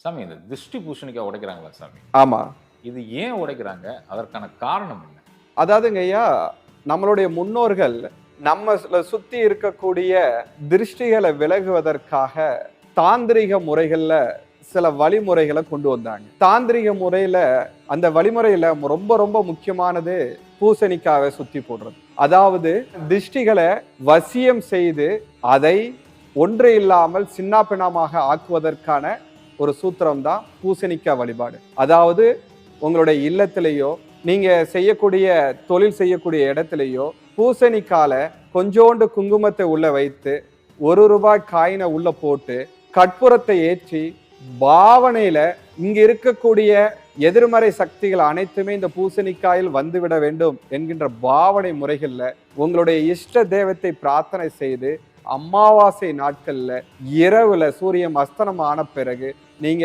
சாமி இந்த திருஷ்டி பூசணிக்காய் உடைக்கிறாங்களா சாமி? ஆமா. இது ஏன் உடைக்கிறாங்க? அதற்கான காரணம் என்ன? அதாவதுங்க ஐயா, நம்மளுடைய முன்னோர்கள் சுத்தி இருக்கக்கூடிய திருஷ்டிகளை விலகுவதற்காக தாந்திரிக முறைகள்ல சில வழிமுறைகளை கொண்டு வந்தாங்க. தாந்திரிக முறையில அந்த வழிமுறையில ரொம்ப ரொம்ப முக்கியமானது பூசணிக்காவை சுத்தி போடுறது. அதாவது திருஷ்டிகளை வசியம் செய்து அதை ஒன்று இல்லாமல் சின்ன பின்னமாக ஆக்குவதற்கான ஒரு சூத்திரம் தான் பூசணிக்காய் வழிபாடு. அதாவது உங்களுடைய இல்லத்திலேயோ நீங்க செய்யக்கூடிய தொழில் செய்யக்கூடிய இடத்திலேயோ பூசணிக்கால கொஞ்சோண்டு குங்குமத்தை உள்ள வைத்து ₹1 காயினை உள்ள போட்டு கற்பூரத்தை ஏற்றி பாவனையில இங்க இருக்கக்கூடிய எதிர்மறை சக்திகள் அனைத்துமே இந்த பூசணிக்காயில் வந்துவிட வேண்டும் என்கின்ற பாவனை முறைகள்ல உங்களுடைய இஷ்ட தெய்வத்தை பிரார்த்தனை செய்து அமாவாசை நாட்கள்ல இரவுல சூரியன் அஸ்தமனம் ஆன பிறகு நீங்க